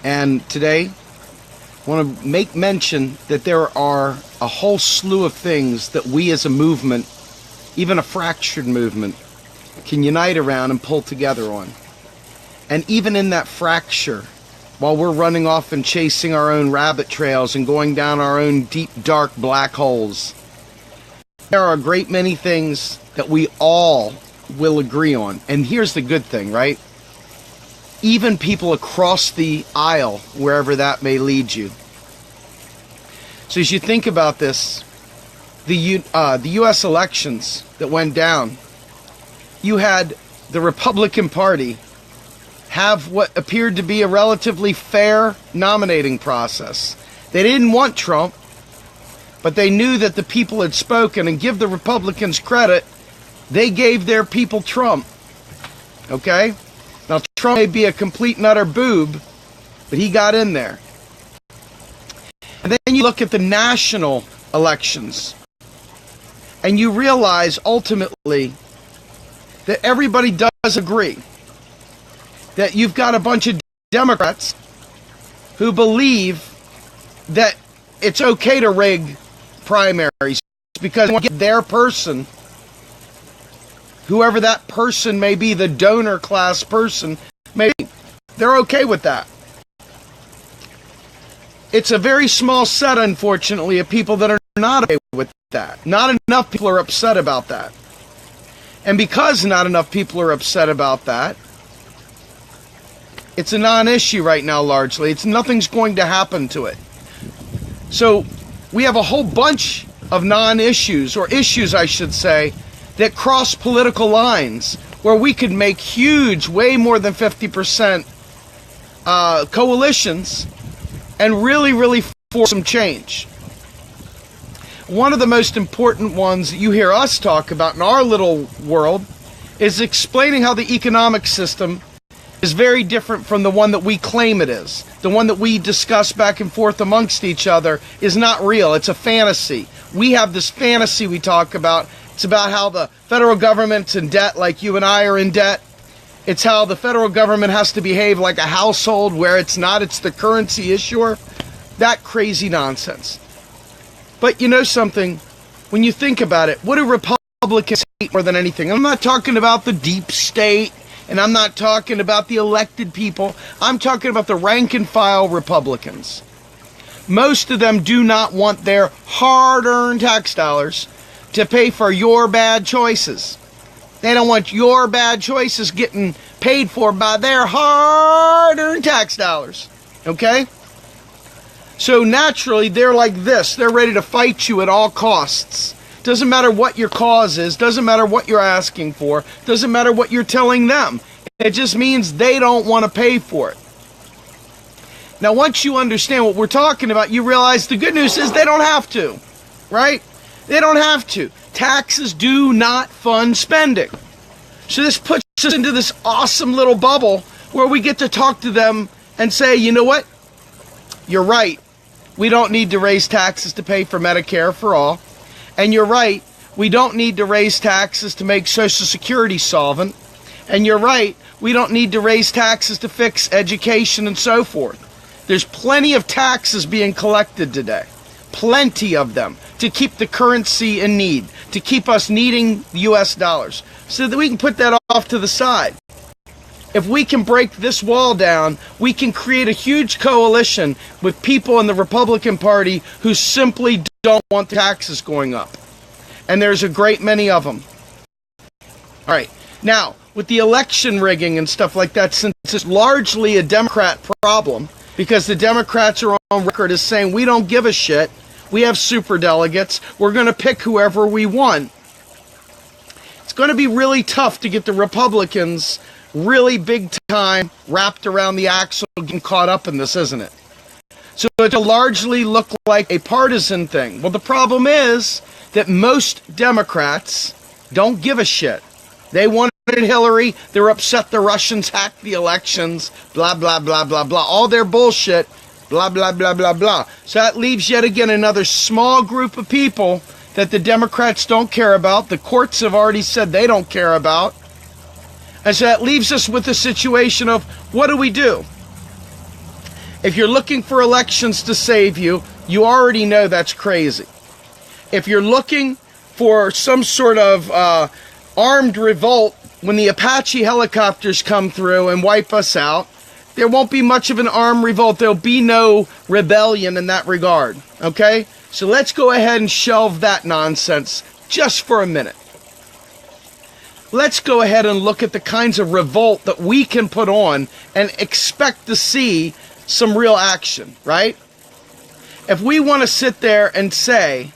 And today, I want to make mention that there are a whole slew of things that we as a movement, even a fractured movement, can unite around and pull together on. And even in that fracture, while we're running off and chasing our own rabbit trails and going down our own deep, dark black holes, there are a great many things that we all will agree on. And here's the good thing, right? Even people across the aisle, wherever that may lead you. So as you think about this, the U.S. elections that went down, you had the Republican Party have what appeared to be a relatively fair nominating process. They didn't want Trump, but they knew that the people had spoken, and give the Republicans credit, they gave their people Trump. Okay? Now, Trump may be a complete and utter boob, but he got in there. And then you look at the national elections, and you realize ultimately that everybody does agree that you've got a bunch of Democrats who believe that it's okay to rig primaries because they want to get their person, whoever that person may be, the donor class person, maybe they're okay with that. It's a very small set, unfortunately, of people that are not okay with that. Not enough people are upset about that. And because not enough people are upset about that, it's a non-issue right now, largely. Nothing's going to happen to it. So we have a whole bunch of non-issues, or issues, I should say, that cross political lines, where we could make huge, way more than 50% coalitions and really force some change. One of the most important ones that you hear us talk about in our little world is explaining how the economic system is very different from the one that we claim it is. The one that we discuss back and forth amongst each other is not real. It's a fantasy. We have this fantasy we talk about. It's about how the federal government's in debt like you and I are in debt. It's how the federal government has to behave like a household where it's not. It's the currency issuer. That crazy nonsense. But you know something? When you think about it, what do Republicans hate more than anything? I'm not talking about the deep state, and I'm not talking about the elected people. I'm talking about the rank and file Republicans. Most of them do not want their hard-earned tax dollars to pay for your bad choices. They don't want your bad choices getting paid for by their hard-earned tax dollars. Okay? So naturally, they're like this. They're ready to fight you at all costs. Doesn't matter what your cause is. Doesn't matter what you're asking for. Doesn't matter what you're telling them. It just means they don't want to pay for it. Now, once you understand what we're talking about, you realize the good news is they don't have to. Right? They don't have to. Taxes do not fund spending. So this puts us into this awesome little bubble where we get to talk to them and say, you know what? You're right. We don't need to raise taxes to pay for Medicare for all. And you're right. We don't need to raise taxes to make Social Security solvent. And you're right. We don't need to raise taxes to fix education and so forth. There's plenty of taxes being collected today. Plenty of them to keep the currency in need, to keep us needing US dollars, so that we can put that off to the side. If we can break this wall down, we can create a huge coalition with people in the Republican Party who simply don't want the taxes going up. And there's a great many of them. All right. Now, with the election rigging and stuff like that, since it's largely a Democrat problem, because the Democrats are on record as saying, we don't give a shit, we have superdelegates, we're going to pick whoever we want. It's going to be really tough to get the Republicans really big time wrapped around the axle, getting caught up in this, isn't it? So it'll largely look like a partisan thing. Well, the problem is that most Democrats don't give a shit. They wanted Hillary, they're upset the Russians hacked the elections, blah, blah, blah, blah, blah. All their bullshit, blah, blah, blah, blah, blah. So that leaves yet again another small group of people that the Democrats don't care about. The courts have already said they don't care about. And so that leaves us with the situation of, what do we do? If you're looking for elections to save you, you already know that's crazy. If you're looking for some sort of armed revolt when the Apache helicopters come through and wipe us out, there won't be much of an armed revolt. There'll be no rebellion in that regard, okay? So let's go ahead and shelve that nonsense just for a minute. Let's go ahead and look at the kinds of revolt that we can put on and expect to see some real action, right? If we want to sit there and say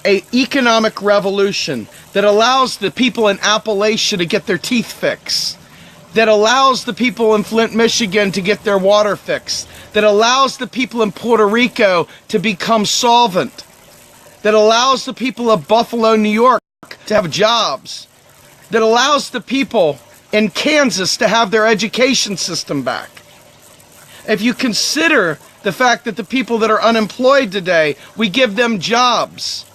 an economic revolution that allows the people in Appalachia to get their teeth fixed, that allows the people in Flint, Michigan to get their water fixed, that allows the people in Puerto Rico to become solvent, that allows the people of Buffalo, New York to have jobs, that allows the people in Kansas to have their education system back. If you consider the fact that the people that are unemployed today, we give them jobs.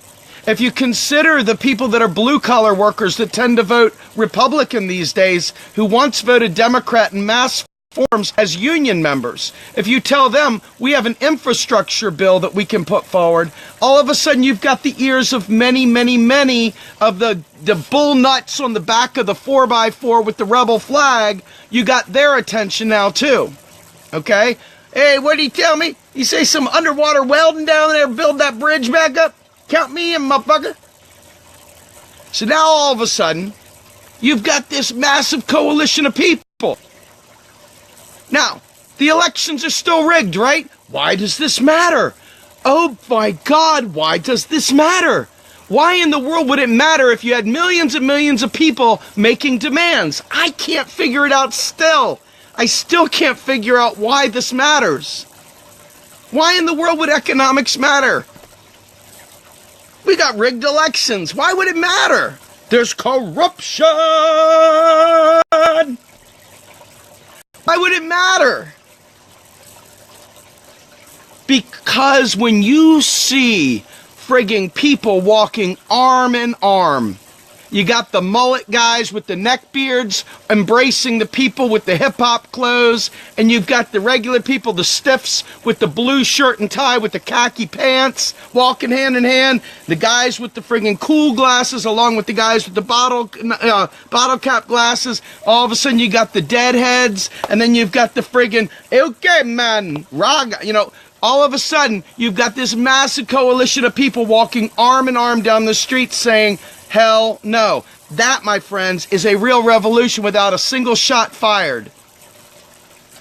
If you consider the people that are blue-collar workers that tend to vote Republican these days, who once voted Democrat in mass forms as union members, if you tell them we have an infrastructure bill that we can put forward, all of a sudden you've got the ears of many, many, many of the bull nuts on the back of the 4x4 with the rebel flag. You got their attention now too, okay? Hey, what did he tell me? You say some underwater welding down there, build that bridge back up? Count me in, motherfucker. So now all of a sudden, you've got this massive coalition of people. Now, the elections are still rigged, right? Why does this matter? Oh my God, why does this matter? Why in the world would it matter if you had millions and millions of people making demands? I can't figure it out still. I still can't figure out why this matters. Why in the world would economics matter? We got rigged elections. Why would it matter? There's corruption. Why would it matter? Because when you see frigging people walking arm in arm, you got the mullet guys with the neck beards embracing the people with the hip-hop clothes, and you've got the regular people, the stiffs with the blue shirt and tie with the khaki pants, walking hand in hand, the guys with the friggin' cool glasses along with the guys with the bottle cap glasses. All of a sudden you got the deadheads, and then you've got the friggin', okay man, raga, you know. All of a sudden, you've got this massive coalition of people walking arm in arm down the street saying, hell no. That, my friends, is a real revolution without a single shot fired.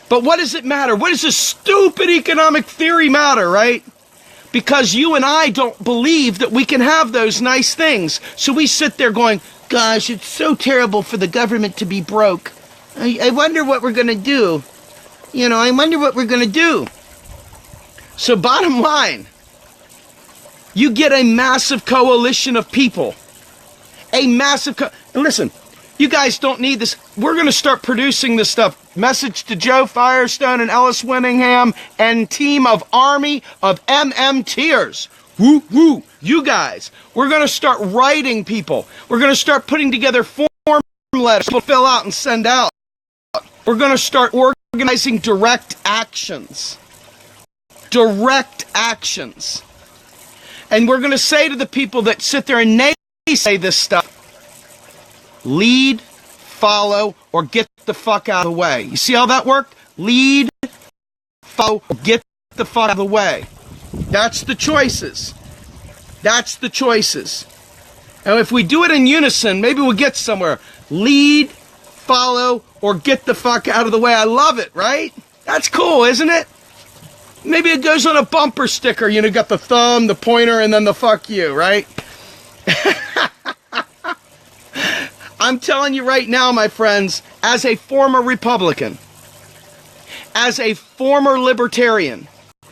But what does it matter? What does this stupid economic theory matter, right? Because you and I don't believe that we can have those nice things. So we sit there going, gosh, it's so terrible for the government to be broke. I wonder what we're going to do. You know, I wonder what we're going to do. So bottom line, you get a massive coalition of people. A massive and listen, you guys don't need this. We're going to start producing this stuff. Message to Joe Firestone and Ellis Winningham and team of army of MMTers. Woo, woo, you guys. We're going to start writing people. We're going to start putting together form letters to fill out and send out. We're going to start organizing direct actions. Direct actions. And we're going to say to the people that sit there and say this stuff, lead, follow, or get the fuck out of the way. You see how that worked? Lead, follow, or get the fuck out of the way. That's the choices. That's the choices. And if we do it in unison, maybe we'll get somewhere. Lead, follow, or get the fuck out of the way. I love it, right? That's cool, isn't it? Maybe it goes on a bumper sticker. You know, got the thumb, the pointer, and then the fuck you, right? I'm telling you right now, my friends, as a former Republican, as a former Libertarian,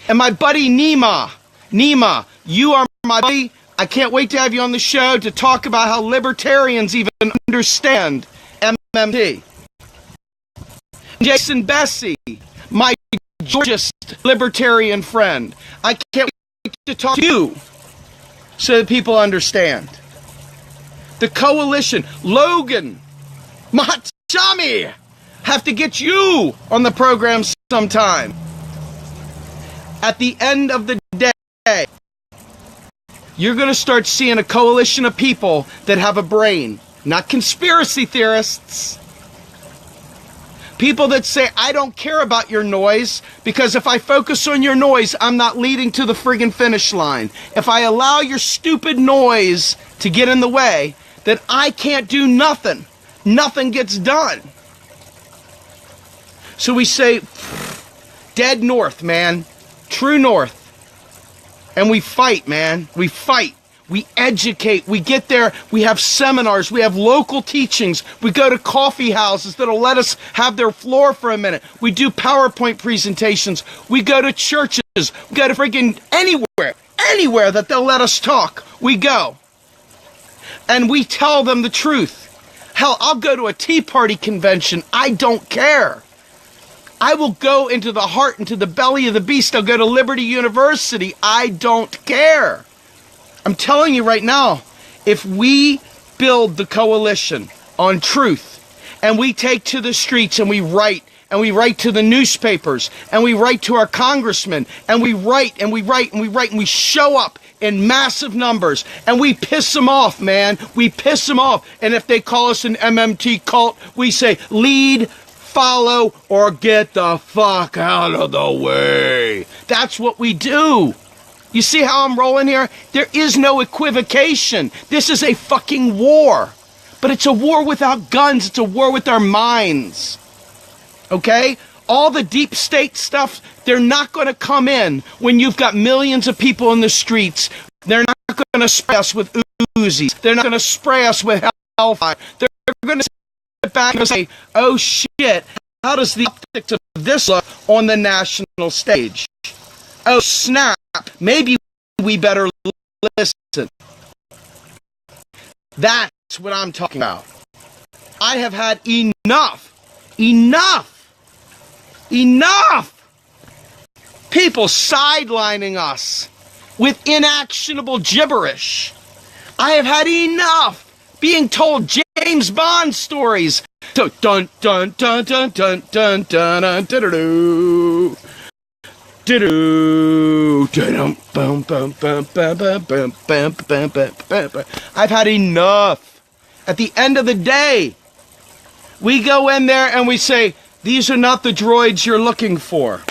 and my buddy Nima, you are my buddy. I can't wait to have you on the show to talk about how Libertarians even understand MMT. Jason Bessie, my Georgist Libertarian friend. I can't wait to talk to you so that people understand. The coalition, Logan, Matsami, have to get you on the program sometime. At the end of the day, you're going to start seeing a coalition of people that have a brain, not conspiracy theorists. People that say, I don't care about your noise, because if I focus on your noise, I'm not leading to the friggin' finish line. If I allow your stupid noise to get in the way, then I can't do nothing. Nothing gets done. So we say, dead north, man. True north. And we fight, man. We fight. We educate. We get there. We have seminars. We have local teachings. We go to coffee houses that'll let us have their floor for a minute. We do PowerPoint presentations. We go to churches. We go to freaking anywhere that they'll let us talk. We go. And we tell them the truth. Hell, I'll go to a Tea Party convention. I don't care. I will go into the heart, into the belly of the beast. I'll go to Liberty University. I don't care. I'm telling you right now, if we build the coalition on truth, and we take to the streets and we write to the newspapers, and we write to our congressmen, and we write, and we show up in massive numbers, and we piss them off, man. We piss them off. And if they call us an MMT cult, we say, lead, follow, or get the fuck out of the way. That's what we do. You see how I'm rolling here? There is no equivocation. This is a fucking war. But it's a war without guns. It's a war with our minds. Okay? All the deep state stuff, they're not going to come in when you've got millions of people in the streets. They're not going to spray us with Uzis. They're not going to spray us with hellfire. They're going to sit back and say, oh shit, how does the optics of this look on the national stage? Oh snap, maybe we better listen. That's what I'm talking about. I have had enough people sidelining us with inactionable gibberish. I have had enough being told James Bond stories. Dun dun dun dun dun dun dun dun dun dun. I've had enough. At the end of the day, we go in there and we say, these are not the droids you're looking for.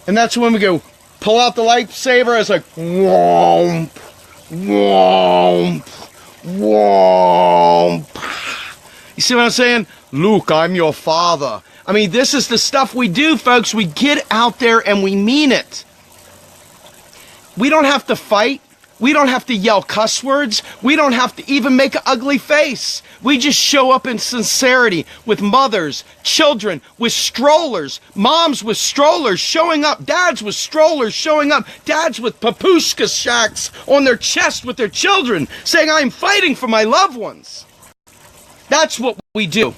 And that's when we go, pull out the lightsaber. It's like, womp, womp, womp. You see what I'm saying? Luke, I'm your father. I mean, this is the stuff we do, folks. We get out there and we mean it. We don't have to fight. We don't have to yell cuss words. We don't have to even make an ugly face. We just show up in sincerity with mothers, children, with strollers, moms with strollers showing up, dads with strollers showing up, dads with papushka shacks on their chest with their children, saying, I'm fighting for my loved ones. That's what we do.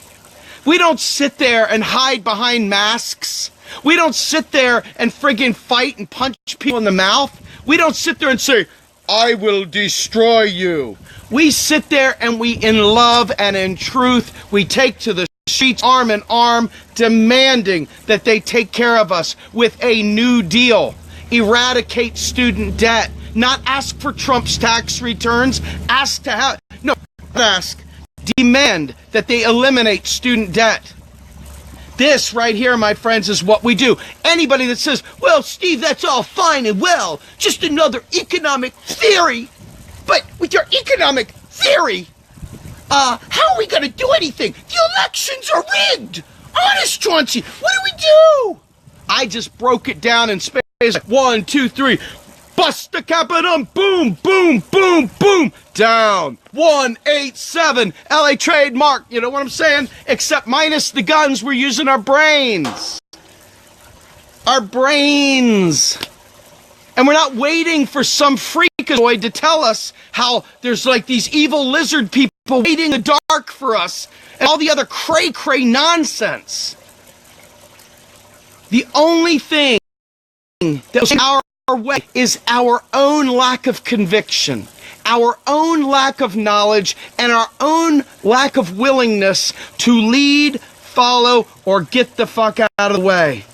We don't sit there and hide behind masks. We don't sit there and friggin' fight and punch people in the mouth. We don't sit there and say, I will destroy you. We sit there and we, in love and in truth, we take to the streets arm in arm, demanding that they take care of us with a New Deal. Eradicate student debt. Not ask for Trump's tax returns. Ask to have, no, not ask. Demand that they eliminate student debt. This right here, my friends, is what we do. Anybody that says, well, Steve, that's all fine and well, just another economic theory. But with your economic theory, how are we going to do anything? The elections are rigged. Honest, Chauncey, what do we do? I just broke it down in space. Like 1, 2, 3. Bust the Capitol, boom, boom, boom, boom, down. 187, LA trademark, you know what I'm saying? Except minus the guns, we're using our brains. Our brains. And we're not waiting for some freakazoid to tell us how there's like these evil lizard people waiting in the dark for us and all the other cray-cray nonsense. The only thing that was our way is our own lack of conviction, our own lack of knowledge, and our own lack of willingness to lead, follow, or get the fuck out of the way.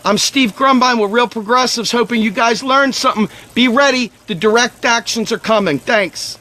I'm Steve Grumbine with Real Progressives, hoping you guys learned something. Be ready. The direct actions are coming. Thanks.